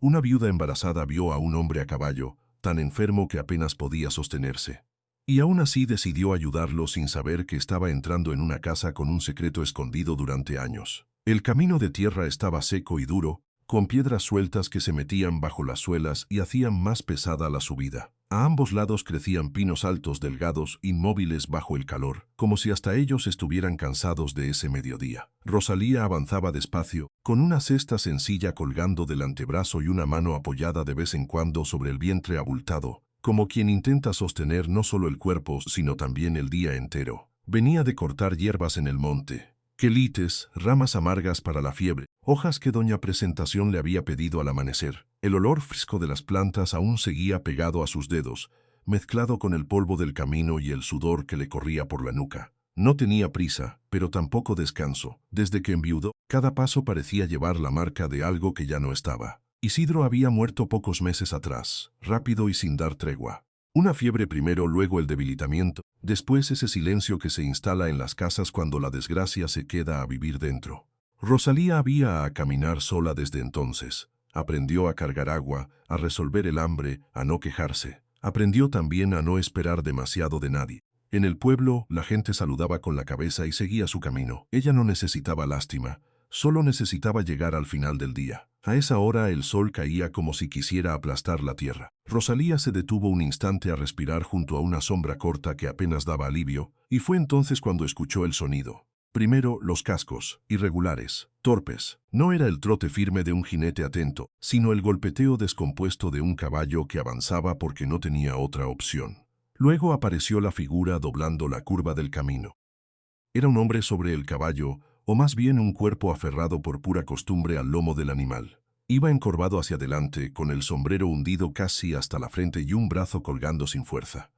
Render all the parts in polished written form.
Una viuda embarazada vio a un hombre a caballo, tan enfermo que apenas podía sostenerse. Y aún así decidió ayudarlo sin saber que estaba entrando en una casa con un secreto escondido durante años. El camino de tierra estaba seco y duro, con piedras sueltas que se metían bajo las suelas y hacían más pesada la subida. A ambos lados crecían pinos altos delgados, inmóviles bajo el calor, como si hasta ellos estuvieran cansados de ese mediodía. Rosalía avanzaba despacio, con una cesta sencilla colgando del antebrazo y una mano apoyada de vez en cuando sobre el vientre abultado, como quien intenta sostener no solo el cuerpo, sino también el día entero. Venía de cortar hierbas en el monte, quelites, ramas amargas para la fiebre, hojas que doña Presentación le había pedido al amanecer. El olor fresco de las plantas aún seguía pegado a sus dedos, mezclado con el polvo del camino y el sudor que le corría por la nuca. No tenía prisa, pero tampoco descanso. Desde que enviudó, cada paso parecía llevar la marca de algo que ya no estaba. Isidro había muerto pocos meses atrás, rápido y sin dar tregua. Una fiebre primero, luego el debilitamiento, después ese silencio que se instala en las casas cuando la desgracia se queda a vivir dentro. Rosalía había a caminar sola desde entonces. Aprendió a cargar agua, a resolver el hambre, a no quejarse. Aprendió también a no esperar demasiado de nadie. En el pueblo, la gente saludaba con la cabeza y seguía su camino. Ella no necesitaba lástima, solo necesitaba llegar al final del día. A esa hora el sol caía como si quisiera aplastar la tierra. Rosalía se detuvo un instante a respirar junto a una sombra corta que apenas daba alivio, y fue entonces cuando escuchó el sonido. Primero, los cascos, irregulares, torpes. No era el trote firme de un jinete atento, sino el golpeteo descompuesto de un caballo que avanzaba porque no tenía otra opción. Luego apareció la figura doblando la curva del camino. Era un hombre sobre el caballo, o más bien un cuerpo aferrado por pura costumbre al lomo del animal. Iba encorvado hacia adelante, con el sombrero hundido casi hasta la frente y un brazo colgando sin fuerza.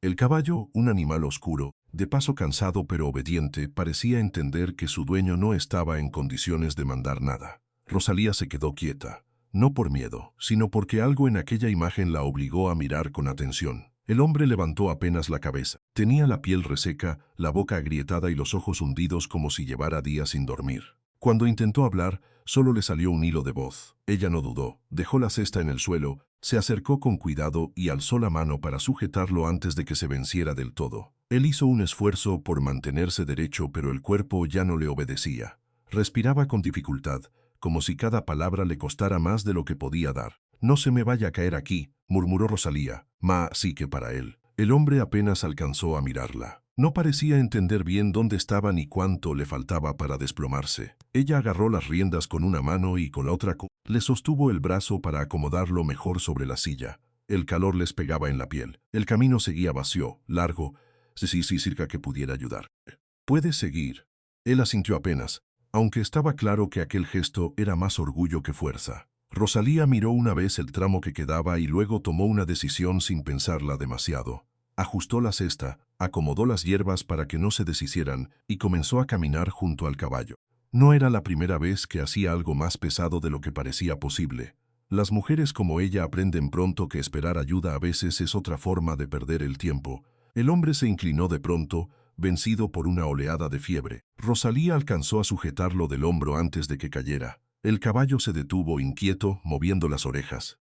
El caballo, un animal oscuro, de paso cansado pero obediente, parecía entender que su dueño no estaba en condiciones de mandar nada. Rosalía se quedó quieta, no por miedo, sino porque algo en aquella imagen la obligó a mirar con atención. El hombre levantó apenas la cabeza. Tenía la piel reseca, la boca agrietada y los ojos hundidos como si llevara días sin dormir. Cuando intentó hablar, solo le salió un hilo de voz. Ella no dudó, dejó la cesta en el suelo, se acercó con cuidado y alzó la mano para sujetarlo antes de que se venciera del todo. Él hizo un esfuerzo por mantenerse derecho, pero el cuerpo ya no le obedecía. Respiraba con dificultad, como si cada palabra le costara más de lo que podía dar. «No se me vaya a caer aquí», murmuró Rosalía. Sí que para él. El hombre apenas alcanzó a mirarla. No parecía entender bien dónde estaba ni cuánto le faltaba para desplomarse. Ella agarró las riendas con una mano y con la otra le sostuvo el brazo para acomodarlo mejor sobre la silla. El calor les pegaba en la piel. El camino seguía vacío, largo. Sí, cerca que pudiera ayudar. «¿Puedes seguir?» Él asintió apenas, aunque estaba claro que aquel gesto era más orgullo que fuerza. Rosalía miró una vez el tramo que quedaba y luego tomó una decisión sin pensarla demasiado. Ajustó la cesta, acomodó las hierbas para que no se deshicieran y comenzó a caminar junto al caballo. No era la primera vez que hacía algo más pesado de lo que parecía posible. Las mujeres como ella aprenden pronto que esperar ayuda a veces es otra forma de perder el tiempo. El hombre se inclinó de pronto, vencido por una oleada de fiebre. Rosalía alcanzó a sujetarlo del hombro antes de que cayera. El caballo se detuvo inquieto, moviendo las orejas.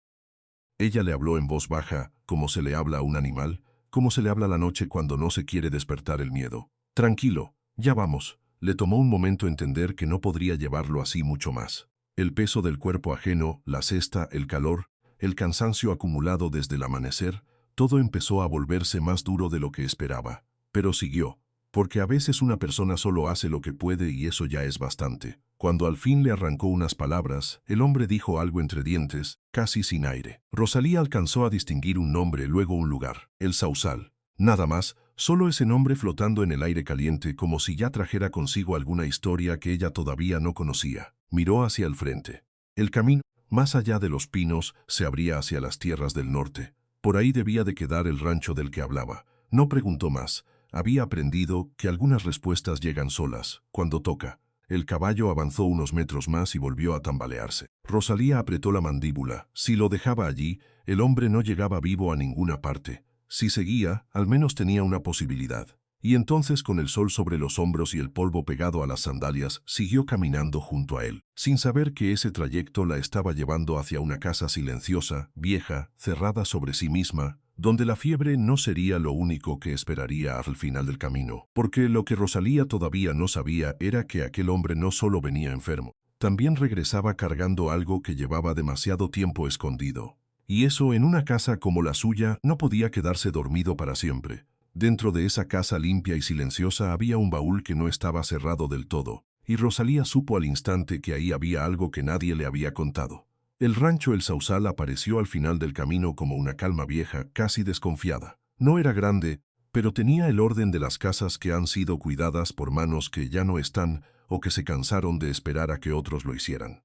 Ella le habló en voz baja, como se le habla a un animal, como se le habla la noche cuando no se quiere despertar el miedo. «Tranquilo, ya vamos». Le tomó un momento entender que no podría llevarlo así mucho más. El peso del cuerpo ajeno, la cesta, el calor, el cansancio acumulado desde el amanecer, todo empezó a volverse más duro de lo que esperaba. Pero siguió, porque a veces una persona solo hace lo que puede y eso ya es bastante. Cuando al fin le arrancó unas palabras, el hombre dijo algo entre dientes, casi sin aire. Rosalía alcanzó a distinguir un nombre, luego un lugar, el Sausal. Nada más, solo ese nombre flotando en el aire caliente como si ya trajera consigo alguna historia que ella todavía no conocía. Miró hacia el frente. El camino, más allá de los pinos, se abría hacia las tierras del norte. Por ahí debía de quedar el rancho del que hablaba. No preguntó más. Había aprendido que algunas respuestas llegan solas, cuando toca. El caballo avanzó unos metros más y volvió a tambalearse. Rosalía apretó la mandíbula. Si lo dejaba allí, el hombre no llegaba vivo a ninguna parte. Si seguía, al menos tenía una posibilidad. Y entonces, con el sol sobre los hombros y el polvo pegado a las sandalias, siguió caminando junto a él, sin saber que ese trayecto la estaba llevando hacia una casa silenciosa, vieja, cerrada sobre sí misma, donde la fiebre no sería lo único que esperaría al final del camino. Porque lo que Rosalía todavía no sabía era que aquel hombre no solo venía enfermo, también regresaba cargando algo que llevaba demasiado tiempo escondido. Y eso, en una casa como la suya, no podía quedarse dormido para siempre. Dentro de esa casa limpia y silenciosa había un baúl que no estaba cerrado del todo, y Rosalía supo al instante que ahí había algo que nadie le había contado. El rancho El Sausal apareció al final del camino como una calma vieja, casi desconfiada. No era grande, pero tenía el orden de las casas que han sido cuidadas por manos que ya no están o que se cansaron de esperar a que otros lo hicieran.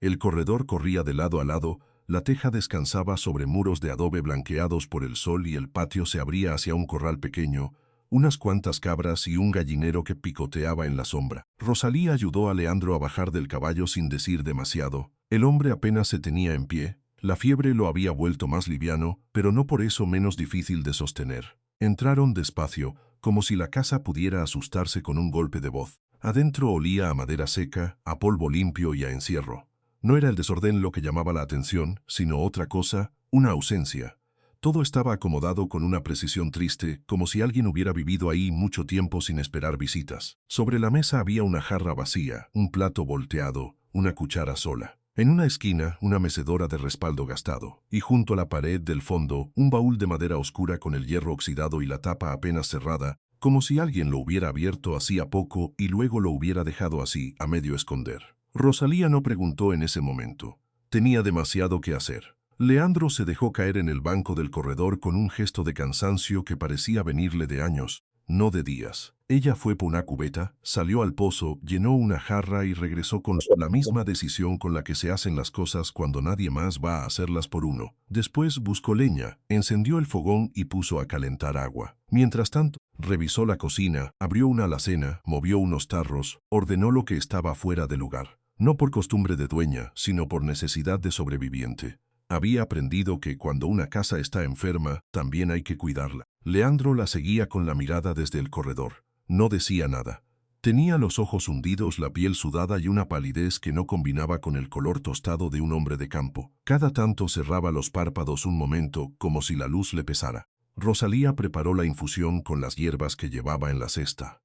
El corredor corría de lado a lado, la teja descansaba sobre muros de adobe blanqueados por el sol y el patio se abría hacia un corral pequeño, unas cuantas cabras y un gallinero que picoteaba en la sombra. Rosalía ayudó a Leandro a bajar del caballo sin decir demasiado. El hombre apenas se tenía en pie, la fiebre lo había vuelto más liviano, pero no por eso menos difícil de sostener. Entraron despacio, como si la casa pudiera asustarse con un golpe de voz. Adentro olía a madera seca, a polvo limpio y a encierro. No era el desorden lo que llamaba la atención, sino otra cosa, una ausencia. Todo estaba acomodado con una precisión triste, como si alguien hubiera vivido ahí mucho tiempo sin esperar visitas. Sobre la mesa había una jarra vacía, un plato volteado, una cuchara sola. En una esquina, una mecedora de respaldo gastado. Y junto a la pared del fondo, un baúl de madera oscura con el hierro oxidado y la tapa apenas cerrada, como si alguien lo hubiera abierto hacía poco y luego lo hubiera dejado así, a medio esconder. Rosalía no preguntó en ese momento. Tenía demasiado que hacer. Leandro se dejó caer en el banco del corredor con un gesto de cansancio que parecía venirle de años, no de días. Ella fue por una cubeta, salió al pozo, llenó una jarra y regresó con la misma decisión con la que se hacen las cosas cuando nadie más va a hacerlas por uno. Después buscó leña, encendió el fogón y puso a calentar agua. Mientras tanto, revisó la cocina, abrió una alacena, movió unos tarros, ordenó lo que estaba fuera de lugar. No por costumbre de dueña, sino por necesidad de sobreviviente. Había aprendido que cuando una casa está enferma, también hay que cuidarla. Leandro la seguía con la mirada desde el corredor. No decía nada. Tenía los ojos hundidos, la piel sudada y una palidez que no combinaba con el color tostado de un hombre de campo. Cada tanto cerraba los párpados un momento, como si la luz le pesara. Rosalía preparó la infusión con las hierbas que llevaba en la cesta.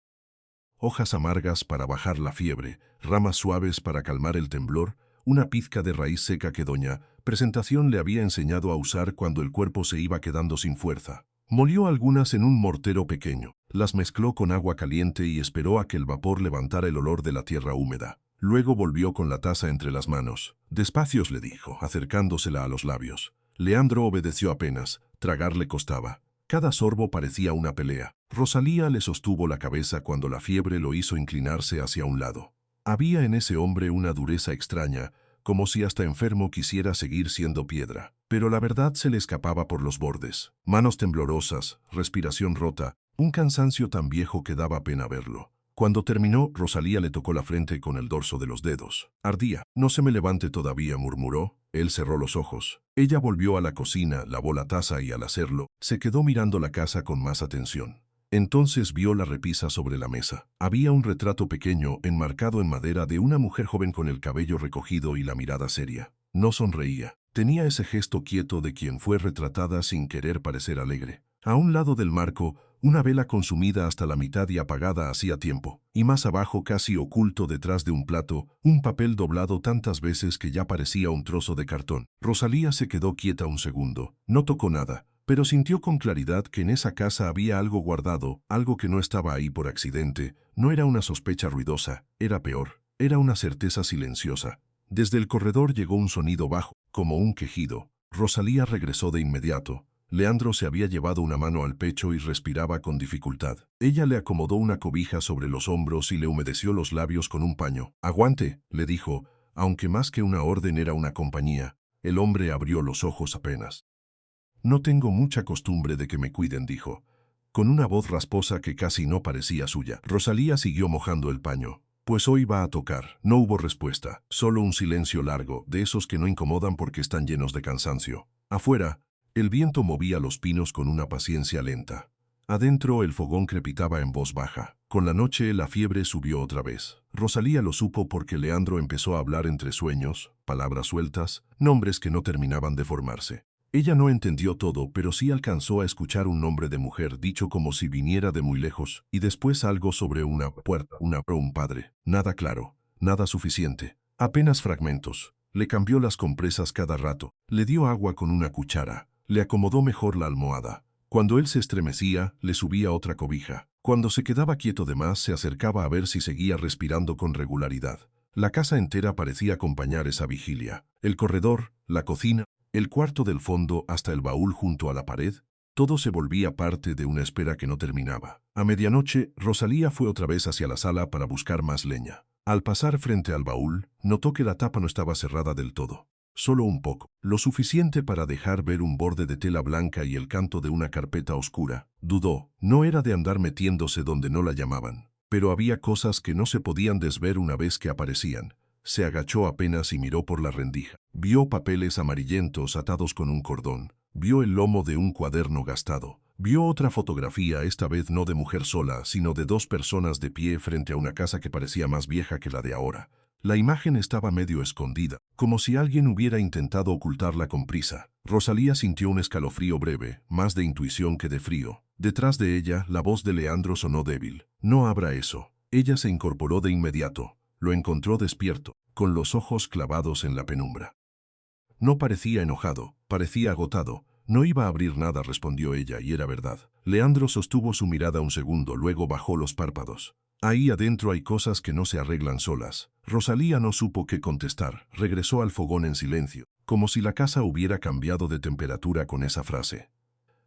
Hojas amargas para bajar la fiebre, ramas suaves para calmar el temblor, una pizca de raíz seca que doña Presentación le había enseñado a usar cuando el cuerpo se iba quedando sin fuerza. Molió algunas en un mortero pequeño, las mezcló con agua caliente y esperó a que el vapor levantara el olor de la tierra húmeda. Luego volvió con la taza entre las manos. Despacios, le dijo, acercándosela a los labios. Leandro obedeció apenas, tragar le costaba. Cada sorbo parecía una pelea. Rosalía le sostuvo la cabeza cuando la fiebre lo hizo inclinarse hacia un lado. Había en ese hombre una dureza extraña, como si hasta enfermo quisiera seguir siendo piedra. Pero la verdad se le escapaba por los bordes. Manos temblorosas, respiración rota, un cansancio tan viejo que daba pena verlo. Cuando terminó, Rosalía le tocó la frente con el dorso de los dedos. Ardía. No se me levante todavía, murmuró. Él cerró los ojos. Ella volvió a la cocina, lavó la taza y al hacerlo, se quedó mirando la casa con más atención. Entonces vio la repisa sobre la mesa. Había un retrato pequeño, enmarcado en madera, de una mujer joven con el cabello recogido y la mirada seria. No sonreía. Tenía ese gesto quieto de quien fue retratada sin querer parecer alegre. A un lado del marco, una vela consumida hasta la mitad y apagada hacía tiempo. Y más abajo, casi oculto detrás de un plato, un papel doblado tantas veces que ya parecía un trozo de cartón. Rosalía se quedó quieta un segundo. No tocó nada, pero sintió con claridad que en esa casa había algo guardado, algo que no estaba ahí por accidente. No era una sospecha ruidosa, era peor. Era una certeza silenciosa. Desde el corredor llegó un sonido bajo, como un quejido. Rosalía regresó de inmediato. Leandro se había llevado una mano al pecho y respiraba con dificultad. Ella le acomodó una cobija sobre los hombros y le humedeció los labios con un paño. «Aguante», le dijo, aunque más que una orden era una compañía. El hombre abrió los ojos apenas. «No tengo mucha costumbre de que me cuiden», dijo, con una voz rasposa que casi no parecía suya. Rosalía siguió mojando el paño. «Pues hoy va a tocar». No hubo respuesta, solo un silencio largo, de esos que no incomodan porque están llenos de cansancio. Afuera, el viento movía los pinos con una paciencia lenta. Adentro el fogón crepitaba en voz baja. Con la noche la fiebre subió otra vez. Rosalía lo supo porque Leandro empezó a hablar entre sueños, palabras sueltas, nombres que no terminaban de formarse. Ella no entendió todo, pero sí alcanzó a escuchar un nombre de mujer dicho como si viniera de muy lejos, y después algo sobre una puerta, un padre. Nada claro, nada suficiente. Apenas fragmentos. Le cambió las compresas cada rato, le dio agua con una cuchara, le acomodó mejor la almohada. Cuando él se estremecía, le subía otra cobija. Cuando se quedaba quieto de más, se acercaba a ver si seguía respirando con regularidad. La casa entera parecía acompañar esa vigilia. El corredor, la cocina, el cuarto del fondo hasta el baúl junto a la pared, todo se volvía parte de una espera que no terminaba. A medianoche, Rosalía fue otra vez hacia la sala para buscar más leña. Al pasar frente al baúl, notó que la tapa no estaba cerrada del todo. Solo un poco, lo suficiente para dejar ver un borde de tela blanca y el canto de una carpeta oscura. Dudó, no era de andar metiéndose donde no la llamaban. Pero había cosas que no se podían desver una vez que aparecían. Se agachó apenas y miró por la rendija. Vio papeles amarillentos atados con un cordón. Vio el lomo de un cuaderno gastado. Vio otra fotografía, esta vez no de mujer sola, sino de dos personas de pie frente a una casa que parecía más vieja que la de ahora. La imagen estaba medio escondida, como si alguien hubiera intentado ocultarla con prisa. Rosalía sintió un escalofrío breve, más de intuición que de frío. Detrás de ella, la voz de Leandro sonó débil. «No abra eso». Ella se incorporó de inmediato. Lo encontró despierto, con los ojos clavados en la penumbra. No parecía enojado, parecía agotado. «No iba a abrir nada», respondió ella, y era verdad. Leandro sostuvo su mirada un segundo, luego bajó los párpados. «Ahí adentro hay cosas que no se arreglan solas». Rosalía no supo qué contestar. Regresó al fogón en silencio, como si la casa hubiera cambiado de temperatura con esa frase.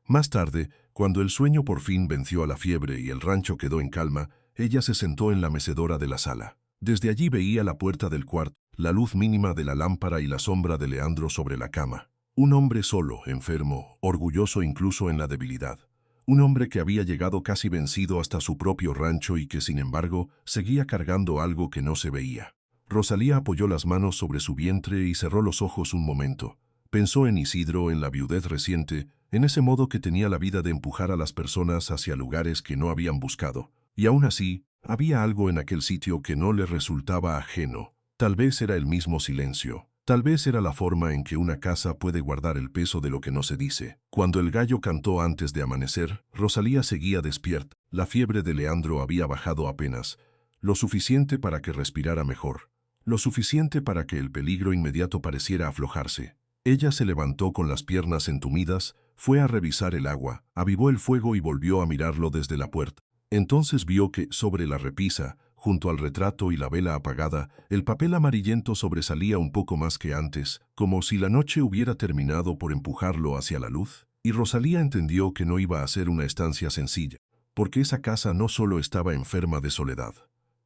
Más tarde, cuando el sueño por fin venció a la fiebre y el rancho quedó en calma, ella se sentó en la mecedora de la sala. Desde allí veía la puerta del cuarto, la luz mínima de la lámpara y la sombra de Leandro sobre la cama. Un hombre solo, enfermo, orgulloso incluso en la debilidad. Un hombre que había llegado casi vencido hasta su propio rancho y que, sin embargo, seguía cargando algo que no se veía. Rosalía apoyó las manos sobre su vientre y cerró los ojos un momento. Pensó en Isidro, en la viudez reciente, en ese modo que tenía la vida de empujar a las personas hacia lugares que no habían buscado. Y aún así, había algo en aquel sitio que no le resultaba ajeno. Tal vez era el mismo silencio. Tal vez era la forma en que una casa puede guardar el peso de lo que no se dice. Cuando el gallo cantó antes de amanecer, Rosalía seguía despierta. La fiebre de Leandro había bajado apenas, lo suficiente para que respirara mejor, lo suficiente para que el peligro inmediato pareciera aflojarse. Ella se levantó con las piernas entumidas, fue a revisar el agua, avivó el fuego y volvió a mirarlo desde la puerta. Entonces vio que, sobre la repisa, junto al retrato y la vela apagada, el papel amarillento sobresalía un poco más que antes, como si la noche hubiera terminado por empujarlo hacia la luz. Y Rosalía entendió que no iba a ser una estancia sencilla, porque esa casa no solo estaba enferma de soledad,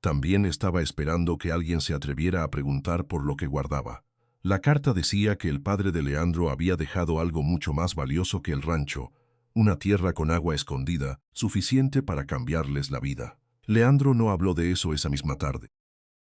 también estaba esperando que alguien se atreviera a preguntar por lo que guardaba. La carta decía que el padre de Leandro había dejado algo mucho más valioso que el rancho, una tierra con agua escondida, suficiente para cambiarles la vida. Leandro no habló de eso esa misma tarde.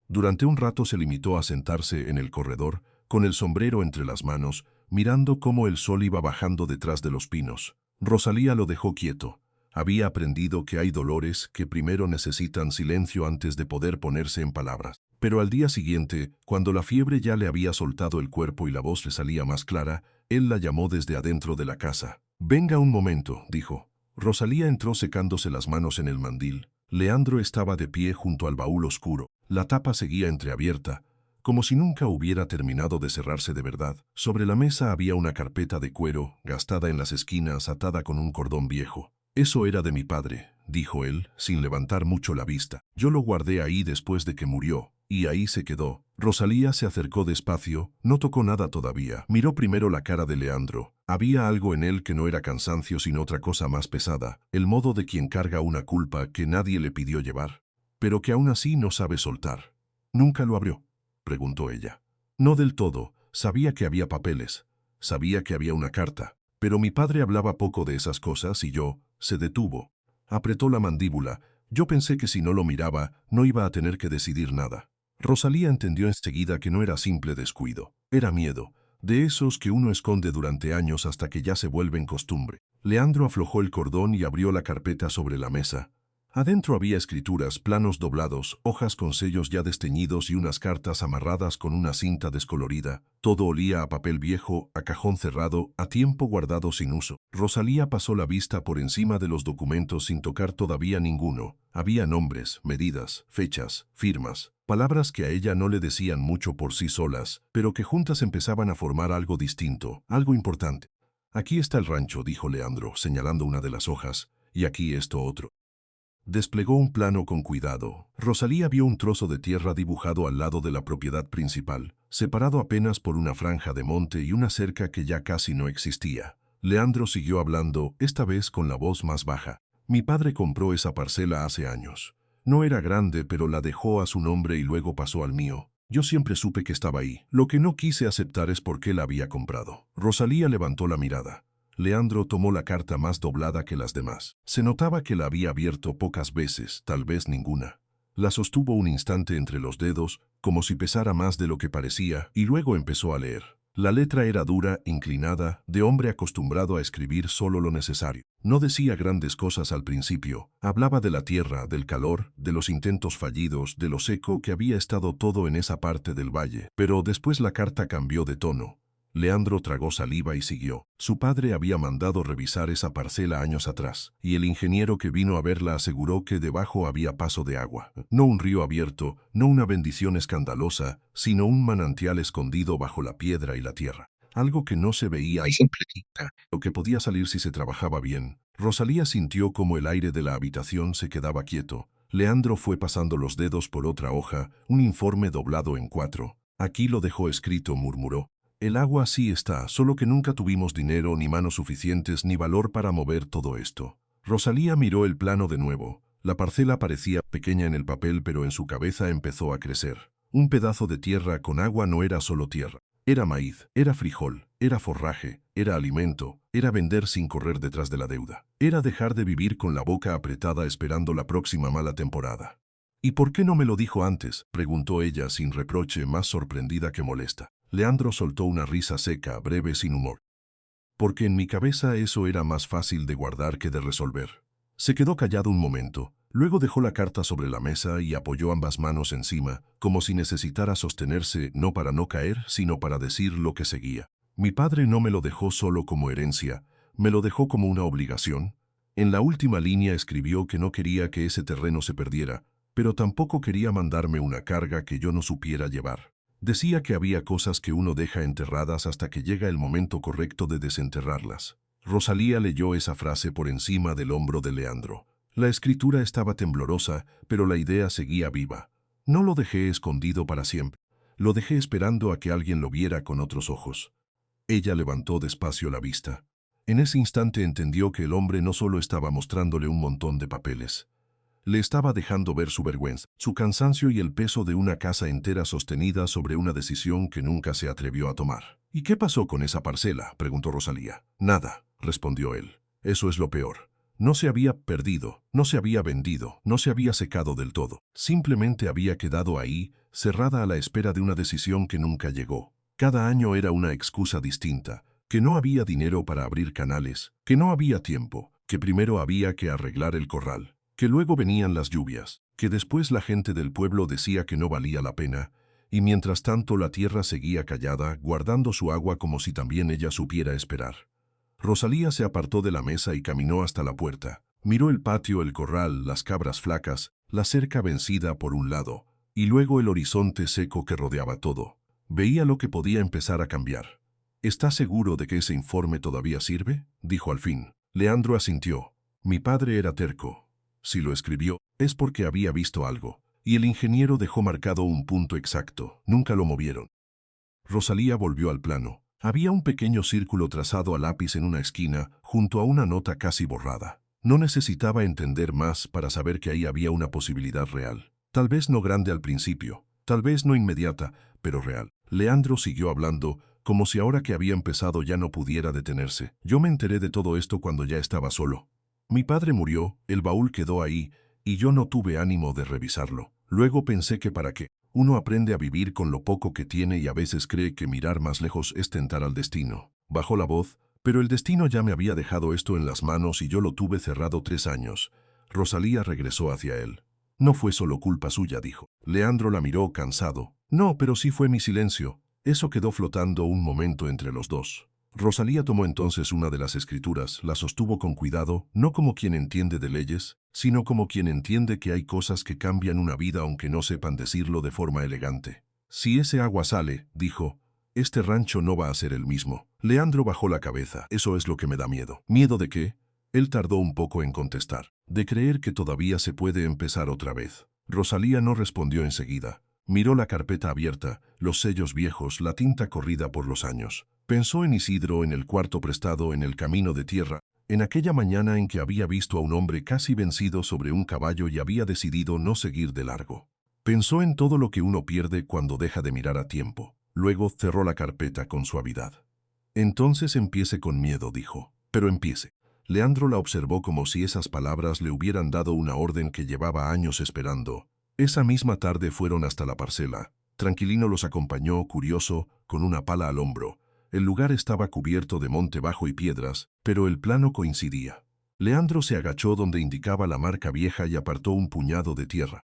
Durante un rato se limitó a sentarse en el corredor, con el sombrero entre las manos, mirando cómo el sol iba bajando detrás de los pinos. Rosalía lo dejó quieto. Había aprendido que hay dolores que primero necesitan silencio antes de poder ponerse en palabras. Pero al día siguiente, cuando la fiebre ya le había soltado el cuerpo y la voz le salía más clara, él la llamó desde adentro de la casa. «Venga un momento», dijo. Rosalía entró secándose las manos en el mandil. Leandro estaba de pie junto al baúl oscuro. La tapa seguía entreabierta, como si nunca hubiera terminado de cerrarse de verdad. Sobre la mesa había una carpeta de cuero, gastada en las esquinas, atada con un cordón viejo. «Eso era de mi padre», dijo él, sin levantar mucho la vista. «Yo lo guardé ahí después de que murió, y ahí se quedó». Rosalía se acercó despacio, no tocó nada todavía. Miró primero la cara de Leandro. Había algo en él que no era cansancio sino otra cosa más pesada, el modo de quien carga una culpa que nadie le pidió llevar, pero que aún así no sabe soltar. «¿Nunca lo abrió?», preguntó ella. «No del todo. Sabía que había papeles. Sabía que había una carta. Pero mi padre hablaba poco de esas cosas y yo». Se detuvo. Apretó la mandíbula. «Yo pensé que si no lo miraba, no iba a tener que decidir nada». Rosalía entendió enseguida que no era simple descuido. Era miedo, de esos que uno esconde durante años hasta que ya se vuelven costumbre. Leandro aflojó el cordón y abrió la carpeta sobre la mesa. Adentro había escrituras, planos doblados, hojas con sellos ya desteñidos y unas cartas amarradas con una cinta descolorida. Todo olía a papel viejo, a cajón cerrado, a tiempo guardado sin uso. Rosalía pasó la vista por encima de los documentos sin tocar todavía ninguno. Había nombres, medidas, fechas, firmas, palabras que a ella no le decían mucho por sí solas, pero que juntas empezaban a formar algo distinto, algo importante. Aquí está el rancho, dijo Leandro, señalando una de las hojas, y aquí esto otro. Desplegó un plano con cuidado. Rosalía vio un trozo de tierra dibujado al lado de la propiedad principal, separado apenas por una franja de monte y una cerca que ya casi no existía. Leandro siguió hablando, esta vez con la voz más baja. Mi padre compró esa parcela hace años. No era grande, pero la dejó a su nombre y luego pasó al mío. Yo siempre supe que estaba ahí. Lo que no quise aceptar es por qué la había comprado. Rosalía levantó la mirada. Leandro tomó la carta más doblada que las demás. Se notaba que la había abierto pocas veces, tal vez ninguna. La sostuvo un instante entre los dedos, como si pesara más de lo que parecía, y luego empezó a leer. La letra era dura, inclinada, de hombre acostumbrado a escribir solo lo necesario. No decía grandes cosas al principio. Hablaba de la tierra, del calor, de los intentos fallidos, de lo seco que había estado todo en esa parte del valle. Pero después la carta cambió de tono. Leandro tragó saliva y siguió. Su padre había mandado revisar esa parcela años atrás, y el ingeniero que vino a verla aseguró que debajo había paso de agua. No un río abierto, no una bendición escandalosa, sino un manantial escondido bajo la piedra y la tierra. Algo que no se veía a simple vista, lo que podía salir si se trabajaba bien. Rosalía sintió como el aire de la habitación se quedaba quieto. Leandro fue pasando los dedos por otra hoja, un informe doblado en 4. Aquí lo dejó escrito, murmuró. El agua sí está, solo que nunca tuvimos dinero, ni manos suficientes, ni valor para mover todo esto. Rosalía miró el plano de nuevo. La parcela parecía pequeña en el papel, pero en su cabeza empezó a crecer. Un pedazo de tierra con agua no era solo tierra. Era maíz, era frijol, era forraje, era alimento, era vender sin correr detrás de la deuda. Era dejar de vivir con la boca apretada esperando la próxima mala temporada. ¿Y por qué no me lo dijo antes?, preguntó ella sin reproche, más sorprendida que molesta. Leandro soltó una risa seca, breve, sin humor. Porque en mi cabeza eso era más fácil de guardar que de resolver. Se quedó callado un momento, luego dejó la carta sobre la mesa y apoyó ambas manos encima, como si necesitara sostenerse no para no caer, sino para decir lo que seguía. Mi padre no me lo dejó solo como herencia, me lo dejó como una obligación. En la última línea escribió que no quería que ese terreno se perdiera, pero tampoco quería mandarme una carga que yo no supiera llevar. Decía que había cosas que uno deja enterradas hasta que llega el momento correcto de desenterrarlas. Rosalía leyó esa frase por encima del hombro de Leandro. La escritura estaba temblorosa, pero la idea seguía viva. No lo dejé escondido para siempre. Lo dejé esperando a que alguien lo viera con otros ojos. Ella levantó despacio la vista. En ese instante entendió que el hombre no solo estaba mostrándole un montón de papeles. Le estaba dejando ver su vergüenza, su cansancio y el peso de una casa entera sostenida sobre una decisión que nunca se atrevió a tomar. ¿Y qué pasó con esa parcela?, preguntó Rosalía. Nada, respondió él. Eso es lo peor. No se había perdido, no se había vendido, no se había secado del todo. Simplemente había quedado ahí, cerrada a la espera de una decisión que nunca llegó. Cada año era una excusa distinta, que no había dinero para abrir canales, que no había tiempo, que primero había que arreglar el corral, que luego venían las lluvias, que después la gente del pueblo decía que no valía la pena, y mientras tanto la tierra seguía callada, guardando su agua como si también ella supiera esperar. Rosalía se apartó de la mesa y caminó hasta la puerta. Miró el patio, el corral, las cabras flacas, la cerca vencida por un lado, y luego el horizonte seco que rodeaba todo. Veía lo que podía empezar a cambiar. ¿Está seguro de que ese informe todavía sirve?, dijo al fin. Leandro asintió. Mi padre era terco. Si lo escribió, es porque había visto algo, y el ingeniero dejó marcado un punto exacto. Nunca lo movieron. Rosalía volvió al plano. Había un pequeño círculo trazado a lápiz en una esquina, junto a una nota casi borrada. No necesitaba entender más para saber que ahí había una posibilidad real. Tal vez no grande al principio, tal vez no inmediata, pero real. Leandro siguió hablando, como si ahora que había empezado ya no pudiera detenerse. Yo me enteré de todo esto cuando ya estaba solo. Mi padre murió, el baúl quedó ahí, y yo no tuve ánimo de revisarlo. Luego pensé que para qué. Uno aprende a vivir con lo poco que tiene y a veces cree que mirar más lejos es tentar al destino. Bajó la voz, Pero el destino ya me había dejado esto en las manos y yo lo tuve cerrado 3 años. Rosalía regresó hacia él. No fue solo culpa suya, dijo. Leandro la miró cansado. No, pero sí fue mi silencio. Eso quedó flotando un momento entre los dos. Rosalía tomó entonces una de las escrituras, la sostuvo con cuidado, no como quien entiende de leyes, sino como quien entiende que hay cosas que cambian una vida aunque no sepan decirlo de forma elegante. Si ese agua sale, dijo, este rancho no va a ser el mismo. Leandro bajó la cabeza. Eso es lo que me da miedo. ¿Miedo de qué? Él tardó un poco en contestar. De creer que todavía se puede empezar otra vez. Rosalía no respondió enseguida. Miró la carpeta abierta, los sellos viejos, la tinta corrida por los años. Pensó en Isidro en el cuarto prestado en el camino de tierra, en aquella mañana en que había visto a un hombre casi vencido sobre un caballo y había decidido no seguir de largo. Pensó en todo lo que uno pierde cuando deja de mirar a tiempo. Luego cerró la carpeta con suavidad. Entonces empiece con miedo, dijo. Pero empiece. Leandro la observó como si esas palabras le hubieran dado una orden que llevaba años esperando. Esa misma tarde fueron hasta la parcela. Tranquilino los acompañó, curioso, con una pala al hombro. El lugar estaba cubierto de monte bajo y piedras, pero el plano coincidía. Leandro se agachó donde indicaba la marca vieja y apartó un puñado de tierra.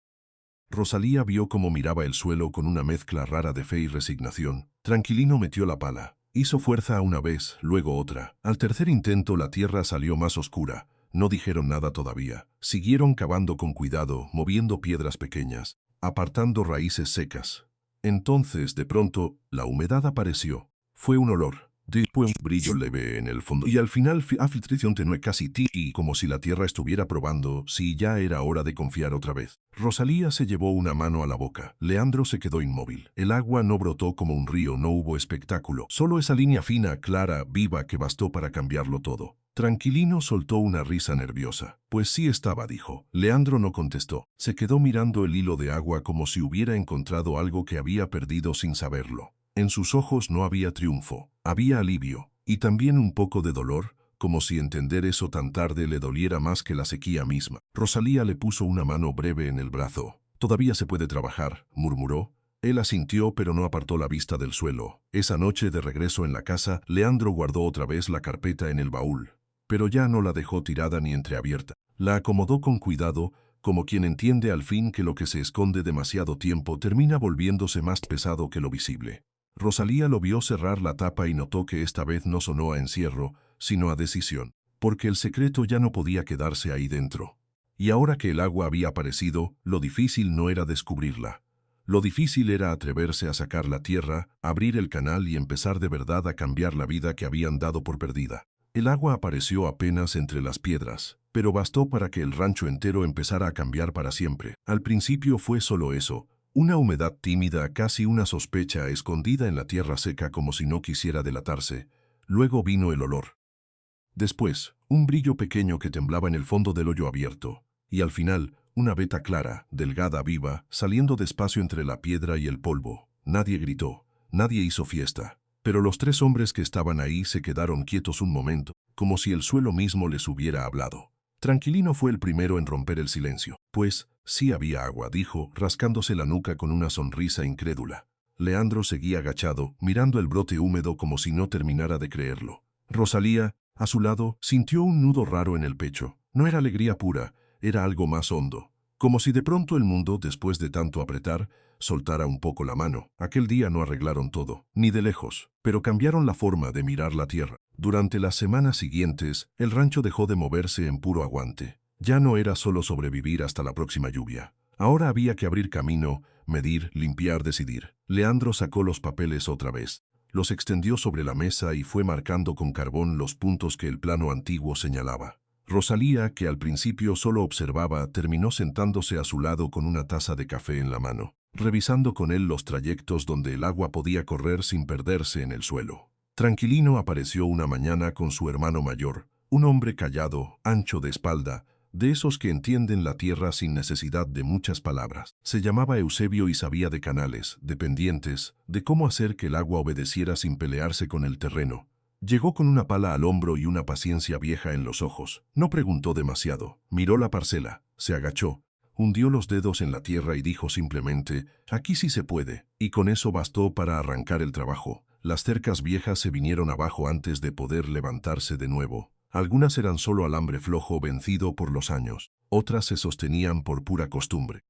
Rosalía vio cómo miraba el suelo con una mezcla rara de fe y resignación. Tranquilino metió la pala. Hizo fuerza una vez, luego otra. Al tercer intento la tierra salió más oscura. No dijeron nada todavía. Siguieron cavando con cuidado, moviendo piedras pequeñas, apartando raíces secas. Entonces, de pronto, la humedad apareció. Fue un olor. Después un brillo leve en el fondo y al final filtración tenue casi y como si la tierra estuviera probando si ya era hora de confiar otra vez. Rosalía se llevó una mano a la boca. Leandro se quedó inmóvil. El agua no brotó como un río, no hubo espectáculo. Solo esa línea fina, clara, viva que bastó para cambiarlo todo. Tranquilino soltó una risa nerviosa. Pues sí estaba, dijo. Leandro no contestó. Se quedó mirando el hilo de agua como si hubiera encontrado algo que había perdido sin saberlo. En sus ojos no había triunfo, había alivio, y también un poco de dolor, como si entender eso tan tarde le doliera más que la sequía misma. Rosalía le puso una mano breve en el brazo. Todavía se puede trabajar, murmuró. Él asintió pero no apartó la vista del suelo. Esa noche de regreso en la casa, Leandro guardó otra vez la carpeta en el baúl, pero ya no la dejó tirada ni entreabierta. La acomodó con cuidado, como quien entiende al fin que lo que se esconde demasiado tiempo termina volviéndose más pesado que lo visible. Rosalía lo vio cerrar la tapa y notó que esta vez no sonó a encierro, sino a decisión, porque el secreto ya no podía quedarse ahí dentro. Y ahora que el agua había aparecido, lo difícil no era descubrirla. Lo difícil era atreverse a sacar la tierra, abrir el canal y empezar de verdad a cambiar la vida que habían dado por perdida. El agua apareció apenas entre las piedras, pero bastó para que el rancho entero empezara a cambiar para siempre. Al principio fue solo eso. Una humedad tímida, casi una sospecha escondida en la tierra seca como si no quisiera delatarse. Luego vino el olor. Después, un brillo pequeño que temblaba en el fondo del hoyo abierto. Y al final, una veta clara, delgada, viva, saliendo despacio entre la piedra y el polvo. Nadie gritó, nadie hizo fiesta. Pero los 3 hombres que estaban ahí se quedaron quietos un momento, como si el suelo mismo les hubiera hablado. Tranquilino fue el primero en romper el silencio. Pues, sí había agua, dijo, rascándose la nuca con una sonrisa incrédula. Leandro seguía agachado, mirando el brote húmedo como si no terminara de creerlo. Rosalía, a su lado, sintió un nudo raro en el pecho. No era alegría pura, era algo más hondo. Como si de pronto el mundo, después de tanto apretar, soltara un poco la mano. Aquel día no arreglaron todo, ni de lejos, pero cambiaron la forma de mirar la tierra. Durante las semanas siguientes, el rancho dejó de moverse en puro aguante. Ya no era solo sobrevivir hasta la próxima lluvia. Ahora había que abrir camino, medir, limpiar, decidir. Leandro sacó los papeles otra vez. Los extendió sobre la mesa y fue marcando con carbón los puntos que el plano antiguo señalaba. Rosalía, que al principio solo observaba, terminó sentándose a su lado con una taza de café en la mano, revisando con él los trayectos donde el agua podía correr sin perderse en el suelo. Tranquilino apareció una mañana con su hermano mayor, un hombre callado, ancho de espalda, de esos que entienden la tierra sin necesidad de muchas palabras. Se llamaba Eusebio y sabía de canales, de pendientes, de cómo hacer que el agua obedeciera sin pelearse con el terreno. Llegó con una pala al hombro y una paciencia vieja en los ojos. No preguntó demasiado. Miró la parcela, se agachó, hundió los dedos en la tierra y dijo simplemente, «Aquí sí se puede», y con eso bastó para arrancar el trabajo. Las cercas viejas se vinieron abajo antes de poder levantarse de nuevo. Algunas eran solo alambre flojo vencido por los años, otras se sostenían por pura costumbre.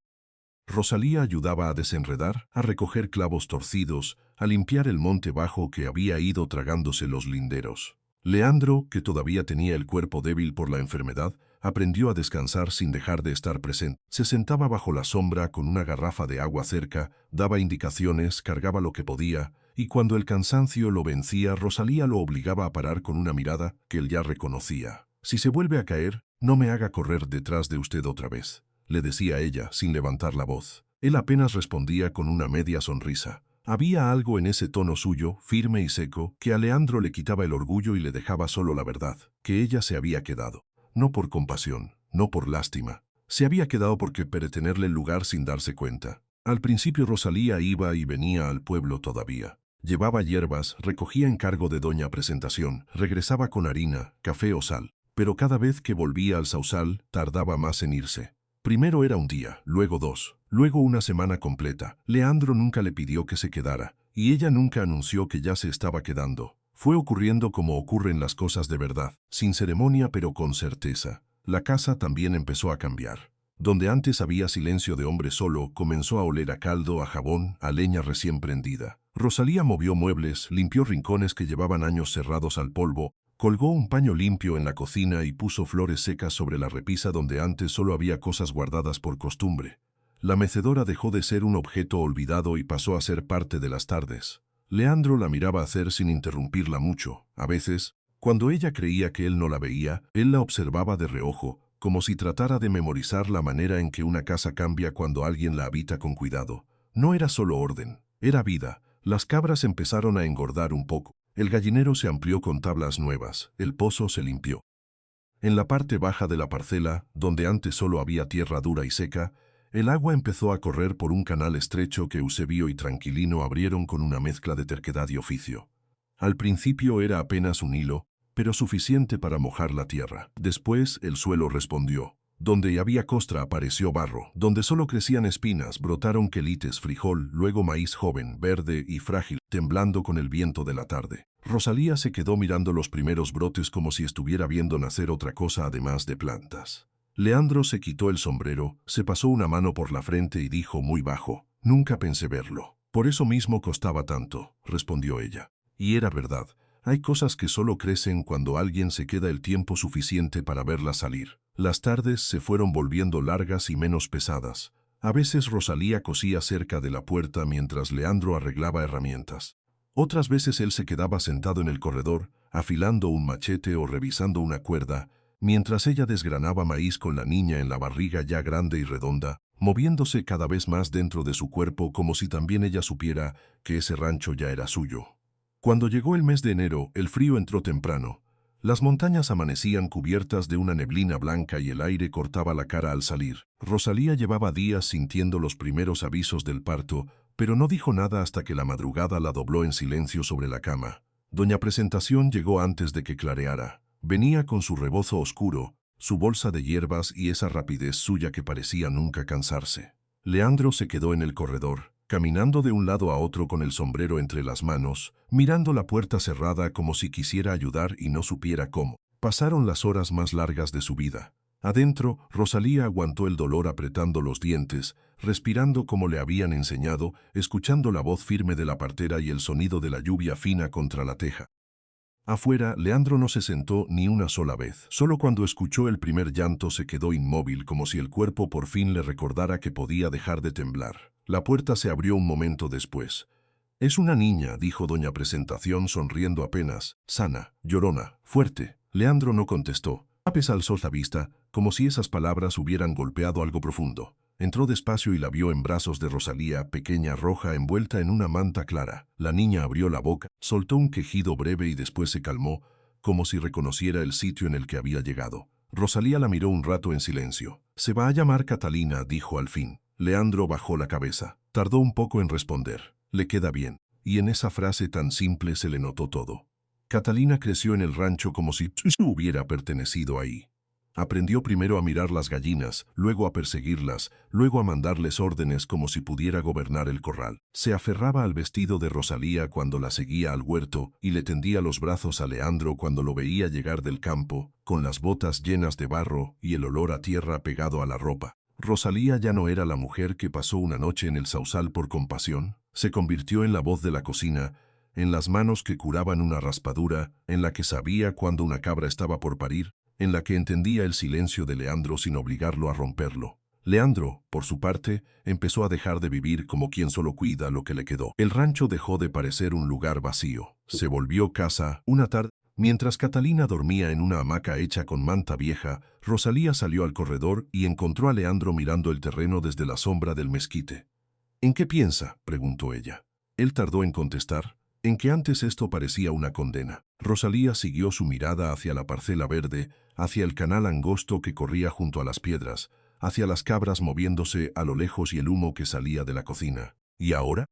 Rosalía ayudaba a desenredar, a recoger clavos torcidos, a limpiar el monte bajo que había ido tragándose los linderos. Leandro, que todavía tenía el cuerpo débil por la enfermedad, aprendió a descansar sin dejar de estar presente. Se sentaba bajo la sombra con una garrafa de agua cerca, daba indicaciones, cargaba lo que podía, y cuando el cansancio lo vencía, Rosalía lo obligaba a parar con una mirada que él ya reconocía. «Si se vuelve a caer, no me haga correr detrás de usted otra vez», le decía ella sin levantar la voz. Él apenas respondía con una media sonrisa. Había algo en ese tono suyo, firme y seco, que a Leandro le quitaba el orgullo y le dejaba solo la verdad, que ella se había quedado. No por compasión, no por lástima. Se había quedado porque tenerle el lugar sin darse cuenta. Al principio Rosalía iba y venía al pueblo todavía. Llevaba hierbas, recogía encargo de doña Presentación, regresaba con harina, café o sal. Pero cada vez que volvía al sausal, tardaba más en irse. Primero era un día, luego 2, luego una semana completa. Leandro nunca le pidió que se quedara, y ella nunca anunció que ya se estaba quedando. Fue ocurriendo como ocurren las cosas de verdad, sin ceremonia pero con certeza. La casa también empezó a cambiar. Donde antes había silencio de hombre solo, comenzó a oler a caldo, a jabón, a leña recién prendida. Rosalía movió muebles, limpió rincones que llevaban años cerrados al polvo, colgó un paño limpio en la cocina y puso flores secas sobre la repisa donde antes solo había cosas guardadas por costumbre. La mecedora dejó de ser un objeto olvidado y pasó a ser parte de las tardes. Leandro la miraba hacer sin interrumpirla mucho. A veces, cuando ella creía que él no la veía, él la observaba de reojo, como si tratara de memorizar la manera en que una casa cambia cuando alguien la habita con cuidado. No era solo orden, era vida. Las cabras empezaron a engordar un poco. El gallinero se amplió con tablas nuevas, el pozo se limpió. En la parte baja de la parcela, donde antes solo había tierra dura y seca, el agua empezó a correr por un canal estrecho que Eusebio y Tranquilino abrieron con una mezcla de terquedad y oficio. Al principio era apenas un hilo, pero suficiente para mojar la tierra. Después el suelo respondió. Donde había costra apareció barro, donde solo crecían espinas brotaron quelites, frijol, luego maíz joven, verde y frágil, temblando con el viento de la tarde. Rosalía se quedó mirando los primeros brotes como si estuviera viendo nacer otra cosa además de plantas. Leandro se quitó el sombrero, se pasó una mano por la frente y dijo muy bajo, «Nunca pensé verlo. Por eso mismo costaba tanto», respondió ella. Y era verdad. Hay cosas que solo crecen cuando alguien se queda el tiempo suficiente para verlas salir. Las tardes se fueron volviendo largas y menos pesadas. A veces Rosalía cosía cerca de la puerta mientras Leandro arreglaba herramientas. Otras veces él se quedaba sentado en el corredor, afilando un machete o revisando una cuerda, mientras ella desgranaba maíz con la niña en la barriga ya grande y redonda, moviéndose cada vez más dentro de su cuerpo como si también ella supiera que ese rancho ya era suyo. Cuando llegó el mes de enero, el frío entró temprano. Las montañas amanecían cubiertas de una neblina blanca y el aire cortaba la cara al salir. Rosalía llevaba días sintiendo los primeros avisos del parto, pero no dijo nada hasta que la madrugada la dobló en silencio sobre la cama. Doña Presentación llegó antes de que clareara. Venía con su rebozo oscuro, su bolsa de hierbas y esa rapidez suya que parecía nunca cansarse. Leandro se quedó en el corredor, caminando de un lado a otro con el sombrero entre las manos, mirando la puerta cerrada como si quisiera ayudar y no supiera cómo. Pasaron las horas más largas de su vida. Adentro, Rosalía aguantó el dolor apretando los dientes, respirando como le habían enseñado, escuchando la voz firme de la partera y el sonido de la lluvia fina contra la teja. Afuera, Leandro no se sentó ni una sola vez. Solo cuando escuchó el primer llanto se quedó inmóvil como si el cuerpo por fin le recordara que podía dejar de temblar. La puerta se abrió un momento después. «Es una niña», dijo doña Presentación sonriendo apenas, «sana, llorona, fuerte». Leandro no contestó. Apes alzó la vista, como si esas palabras hubieran golpeado algo profundo. Entró despacio y la vio en brazos de Rosalía, pequeña, roja, envuelta en una manta clara. La niña abrió la boca, soltó un quejido breve y después se calmó, como si reconociera el sitio en el que había llegado. Rosalía la miró un rato en silencio. «Se va a llamar Catalina», dijo al fin. Leandro bajó la cabeza. Tardó un poco en responder. «Le queda bien». Y en esa frase tan simple se le notó todo. Catalina creció en el rancho como si hubiera pertenecido ahí. Aprendió primero a mirar las gallinas, luego a perseguirlas, luego a mandarles órdenes como si pudiera gobernar el corral. Se aferraba al vestido de Rosalía cuando la seguía al huerto y le tendía los brazos a Leandro cuando lo veía llegar del campo, con las botas llenas de barro y el olor a tierra pegado a la ropa. Rosalía ya no era la mujer que pasó una noche en el sausal por compasión. Se convirtió en la voz de la cocina, en las manos que curaban una raspadura, en la que sabía cuando una cabra estaba por parir, en la que entendía el silencio de Leandro sin obligarlo a romperlo. Leandro, por su parte, empezó a dejar de vivir como quien solo cuida lo que le quedó. El rancho dejó de parecer un lugar vacío. Se volvió casa. Una tarde, mientras Catalina dormía en una hamaca hecha con manta vieja, Rosalía salió al corredor y encontró a Leandro mirando el terreno desde la sombra del mezquite. ¿En qué piensa?, preguntó ella. Él tardó en contestar. En que antes esto parecía una condena. Rosalía siguió su mirada hacia la parcela verde, hacia el canal angosto que corría junto a las piedras, hacia las cabras moviéndose a lo lejos y el humo que salía de la cocina. ¿Y ahora?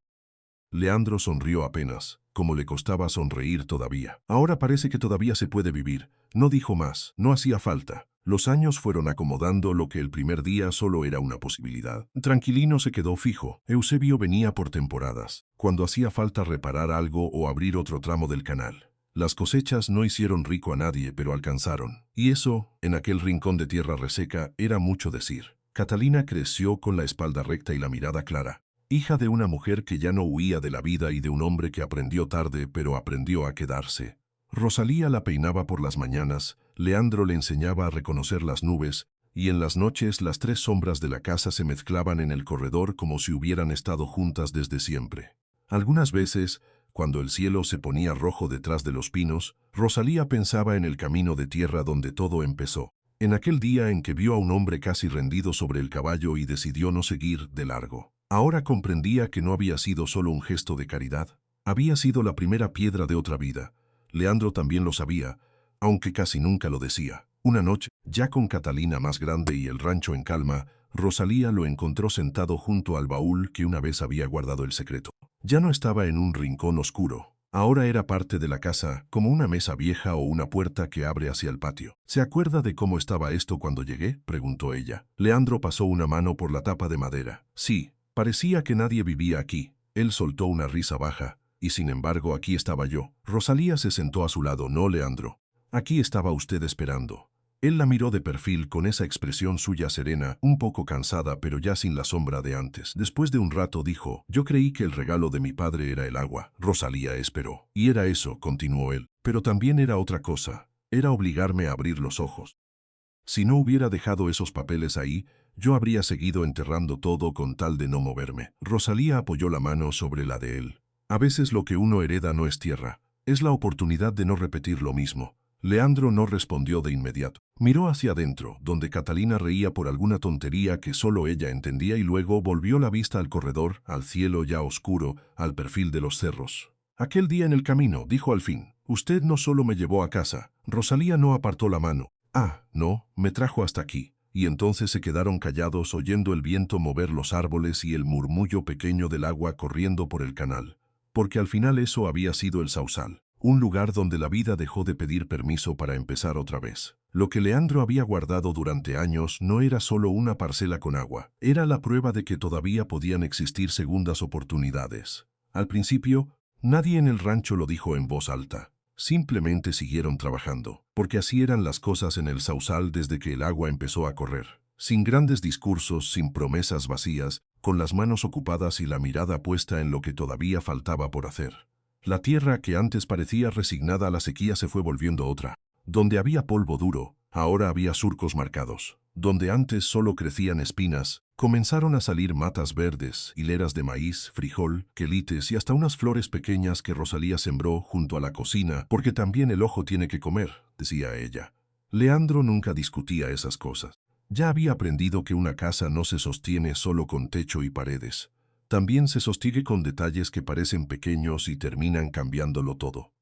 Leandro sonrió apenas, como le costaba sonreír todavía. Ahora parece que todavía se puede vivir. No dijo más, no hacía falta. Los años fueron acomodando lo que el primer día solo era una posibilidad. Tranquilino se quedó fijo. Eusebio venía por temporadas, cuando hacía falta reparar algo o abrir otro tramo del canal. Las cosechas no hicieron rico a nadie, pero alcanzaron. Y eso, en aquel rincón de tierra reseca, era mucho decir. Catalina creció con la espalda recta y la mirada clara. Hija de una mujer que ya no huía de la vida y de un hombre que aprendió tarde, pero aprendió a quedarse. Rosalía la peinaba por las mañanas, Leandro le enseñaba a reconocer las nubes, y en las noches las tres sombras de la casa se mezclaban en el corredor como si hubieran estado juntas desde siempre. Algunas veces, cuando el cielo se ponía rojo detrás de los pinos, Rosalía pensaba en el camino de tierra donde todo empezó. En aquel día en que vio a un hombre casi rendido sobre el caballo y decidió no seguir de largo. Ahora comprendía que no había sido solo un gesto de caridad, había sido la primera piedra de otra vida. Leandro también lo sabía, aunque casi nunca lo decía. Una noche, ya con Catalina más grande y el rancho en calma, Rosalía lo encontró sentado junto al baúl que una vez había guardado el secreto. Ya no estaba en un rincón oscuro. Ahora era parte de la casa, como una mesa vieja o una puerta que abre hacia el patio. ¿Se acuerda de cómo estaba esto cuando llegué?, preguntó ella. Leandro pasó una mano por la tapa de madera. Sí, parecía que nadie vivía aquí. Él soltó una risa baja. Y sin embargo, aquí estaba yo. Rosalía se sentó a su lado. No, Leandro. Aquí estaba usted esperando. Él la miró de perfil con esa expresión suya serena, un poco cansada pero ya sin la sombra de antes. Después de un rato dijo, yo creí que el regalo de mi padre era el agua. Rosalía esperó. Y era eso, continuó él. Pero también era otra cosa. Era obligarme a abrir los ojos. Si no hubiera dejado esos papeles ahí, yo habría seguido enterrando todo con tal de no moverme. Rosalía apoyó la mano sobre la de él. A veces lo que uno hereda no es tierra, es la oportunidad de no repetir lo mismo. Leandro no respondió de inmediato. Miró hacia adentro, donde Catalina reía por alguna tontería que solo ella entendía y luego volvió la vista al corredor, al cielo ya oscuro, al perfil de los cerros. Aquel día en el camino, dijo al fin, usted no solo me llevó a casa. Rosalía no apartó la mano. Ah, no, me trajo hasta aquí. Y entonces se quedaron callados oyendo el viento mover los árboles y el murmullo pequeño del agua corriendo por el canal. Porque al final eso había sido el sausal, un lugar donde la vida dejó de pedir permiso para empezar otra vez. Lo que Leandro había guardado durante años no era solo una parcela con agua, era la prueba de que todavía podían existir segundas oportunidades. Al principio, nadie en el rancho lo dijo en voz alta. Simplemente siguieron trabajando, porque así eran las cosas en el sausal desde que el agua empezó a correr. Sin grandes discursos, sin promesas vacías, con las manos ocupadas y la mirada puesta en lo que todavía faltaba por hacer. La tierra que antes parecía resignada a la sequía se fue volviendo otra. Donde había polvo duro, ahora había surcos marcados. Donde antes solo crecían espinas, comenzaron a salir matas verdes, hileras de maíz, frijol, quelites y hasta unas flores pequeñas que Rosalía sembró junto a la cocina, porque también el ojo tiene que comer, decía ella. Leandro nunca discutía esas cosas. Ya había aprendido que una casa no se sostiene solo con techo y paredes. También se sostiene con detalles que parecen pequeños y terminan cambiándolo todo.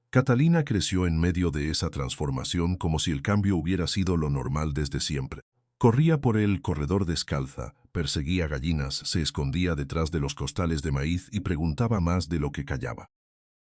Catalina creció en medio de esa transformación como si el cambio hubiera sido lo normal desde siempre. Corría por el corredor descalza, perseguía gallinas, se escondía detrás de los costales de maíz y preguntaba más de lo que callaba.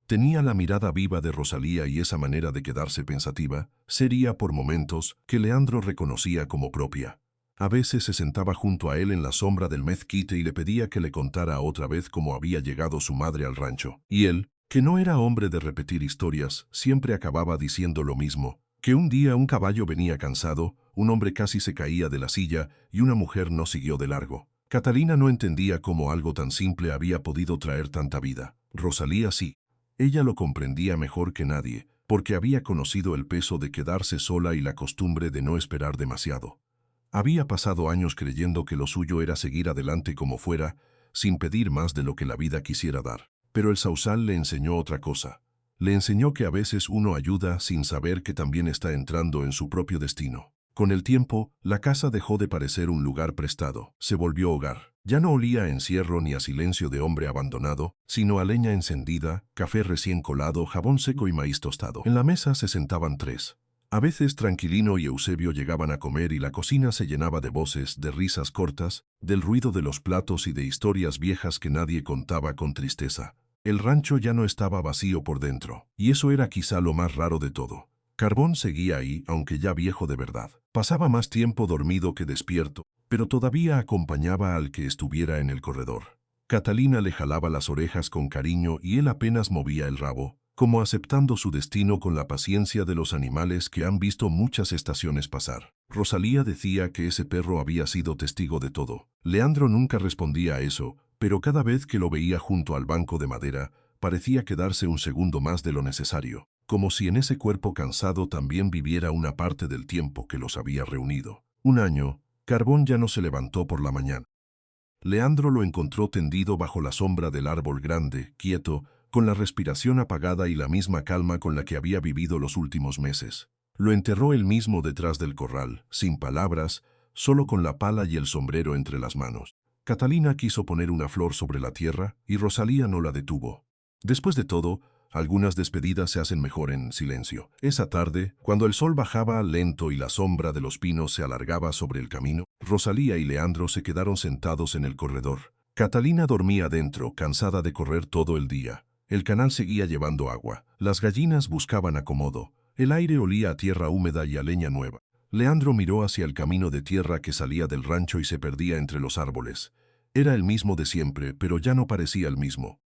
Tenía la mirada viva de Rosalía y esa manera de quedarse pensativa, seria por momentos, que Leandro reconocía como propia. A veces se sentaba junto a él en la sombra del mezquite y le pedía que le contara otra vez cómo había llegado su madre al rancho. Y él, que no era hombre de repetir historias, siempre acababa diciendo lo mismo, que un día un caballo venía cansado, un hombre casi se caía de la silla y una mujer no siguió de largo. Catalina no entendía cómo algo tan simple había podido traer tanta vida. Rosalía sí. Ella lo comprendía mejor que nadie, porque había conocido el peso de quedarse sola y la costumbre de no esperar demasiado. Había pasado años creyendo que lo suyo era seguir adelante como fuera, sin pedir más de lo que la vida quisiera dar. Pero el sausal le enseñó otra cosa. Le enseñó que a veces uno ayuda sin saber que también está entrando en su propio destino. Con el tiempo, la casa dejó de parecer un lugar prestado, se volvió hogar. Ya no olía a encierro ni a silencio de hombre abandonado, sino a leña encendida, café recién colado, jabón seco y maíz tostado. En la mesa se sentaban tres. A veces Tranquilino y Eusebio llegaban a comer y la cocina se llenaba de voces, de risas cortas, del ruido de los platos y de historias viejas que nadie contaba con tristeza. El rancho ya no estaba vacío por dentro, y eso era quizá lo más raro de todo. Carbón seguía ahí, aunque ya viejo de verdad. Pasaba más tiempo dormido que despierto, pero todavía acompañaba al que estuviera en el corredor. Catalina le jalaba las orejas con cariño y él apenas movía el rabo, como aceptando su destino con la paciencia de los animales que han visto muchas estaciones pasar. Rosalía decía que ese perro había sido testigo de todo. Leandro nunca respondía a eso, pero cada vez que lo veía junto al banco de madera, parecía quedarse un segundo más de lo necesario, como si en ese cuerpo cansado también viviera una parte del tiempo que los había reunido. Un año, Carbón ya no se levantó por la mañana. Leandro lo encontró tendido bajo la sombra del árbol grande, quieto, con la respiración apagada y la misma calma con la que había vivido los últimos meses. Lo enterró él mismo detrás del corral, sin palabras, solo con la pala y el sombrero entre las manos. Catalina quiso poner una flor sobre la tierra y Rosalía no la detuvo. Después de todo, algunas despedidas se hacen mejor en silencio. Esa tarde, cuando el sol bajaba lento y la sombra de los pinos se alargaba sobre el camino, Rosalía y Leandro se quedaron sentados en el corredor. Catalina dormía dentro, cansada de correr todo el día. El canal seguía llevando agua. Las gallinas buscaban acomodo. El aire olía a tierra húmeda y a leña nueva. Leandro miró hacia el camino de tierra que salía del rancho y se perdía entre los árboles. Era el mismo de siempre, pero ya no parecía el mismo.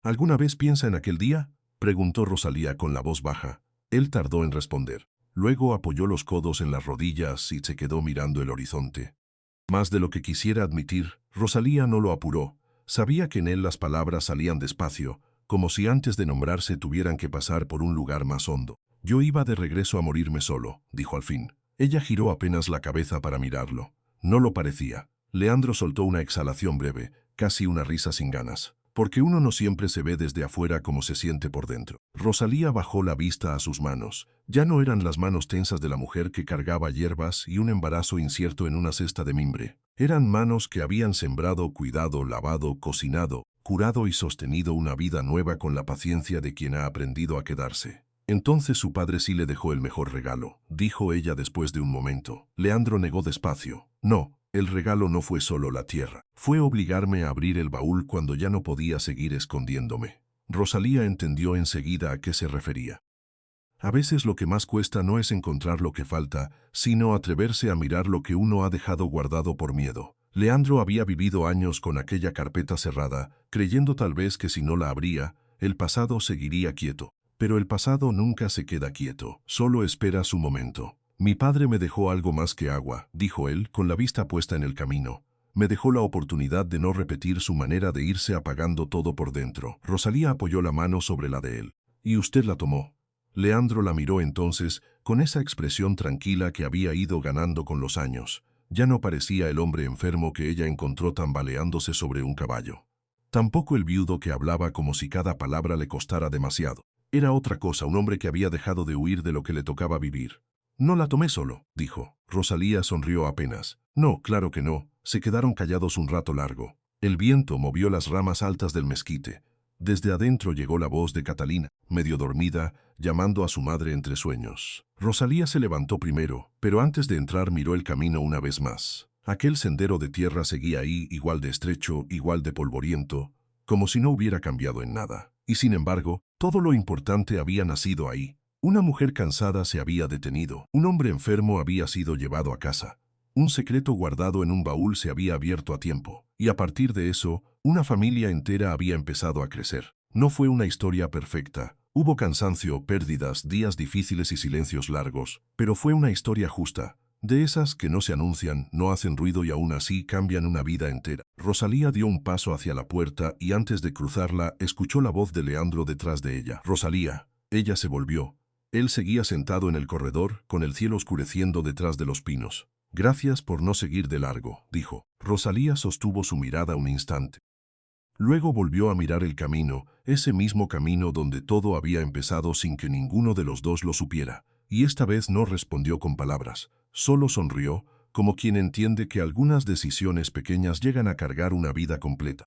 ¿Alguna vez piensa en aquel día?, preguntó Rosalía con la voz baja. Él tardó en responder. Luego apoyó los codos en las rodillas y se quedó mirando el horizonte. Más de lo que quisiera admitir, Rosalía no lo apuró. Sabía que en él las palabras salían despacio, como si antes de nombrarse tuvieran que pasar por un lugar más hondo. Yo iba de regreso a morirme solo, dijo al fin. Ella giró apenas la cabeza para mirarlo. No lo parecía. Leandro soltó una exhalación breve, casi una risa sin ganas. Porque uno no siempre se ve desde afuera como se siente por dentro. Rosalía bajó la vista a sus manos. Ya no eran las manos tensas de la mujer que cargaba hierbas y un embarazo incierto en una cesta de mimbre. Eran manos que habían sembrado, cuidado, lavado, cocinado, curado y sostenido una vida nueva con la paciencia de quien ha aprendido a quedarse. Entonces su padre sí le dejó el mejor regalo, dijo ella después de un momento. Leandro negó despacio. No. El regalo no fue solo la tierra. Fue obligarme a abrir el baúl cuando ya no podía seguir escondiéndome. Rosalía entendió enseguida a qué se refería. A veces lo que más cuesta no es encontrar lo que falta, sino atreverse a mirar lo que uno ha dejado guardado por miedo. Leandro había vivido años con aquella carpeta cerrada, creyendo tal vez que si no la abría, el pasado seguiría quieto. Pero el pasado nunca se queda quieto, solo espera su momento. Mi padre me dejó algo más que agua, dijo él, con la vista puesta en el camino. Me dejó la oportunidad de no repetir su manera de irse apagando todo por dentro. Rosalía apoyó la mano sobre la de él. ¿Y usted la tomó? Leandro la miró entonces, con esa expresión tranquila que había ido ganando con los años. Ya no parecía el hombre enfermo que ella encontró tambaleándose sobre un caballo. Tampoco el viudo que hablaba como si cada palabra le costara demasiado. Era otra cosa, un hombre que había dejado de huir de lo que le tocaba vivir. No la tomé solo, dijo. Rosalía sonrió apenas. No, claro que no. Se quedaron callados un rato largo. El viento movió las ramas altas del mezquite. Desde adentro llegó la voz de Catalina, medio dormida, llamando a su madre entre sueños. Rosalía se levantó primero, pero antes de entrar miró el camino una vez más. Aquel sendero de tierra seguía ahí, igual de estrecho, igual de polvoriento, como si no hubiera cambiado en nada. Y sin embargo, todo lo importante había nacido ahí. Una mujer cansada se había detenido. Un hombre enfermo había sido llevado a casa. Un secreto guardado en un baúl se había abierto a tiempo. Y a partir de eso, una familia entera había empezado a crecer. No fue una historia perfecta. Hubo cansancio, pérdidas, días difíciles y silencios largos. Pero fue una historia justa. De esas que no se anuncian, no hacen ruido y aún así cambian una vida entera. Rosalía dio un paso hacia la puerta y antes de cruzarla, escuchó la voz de Leandro detrás de ella. Rosalía. Ella se volvió. Él seguía sentado en el corredor, con el cielo oscureciendo detrás de los pinos. Gracias por no seguir de largo, dijo. Rosalía sostuvo su mirada un instante. Luego volvió a mirar el camino, ese mismo camino donde todo había empezado sin que ninguno de los dos lo supiera. Y esta vez no respondió con palabras, solo sonrió, como quien entiende que algunas decisiones pequeñas llegan a cargar una vida completa.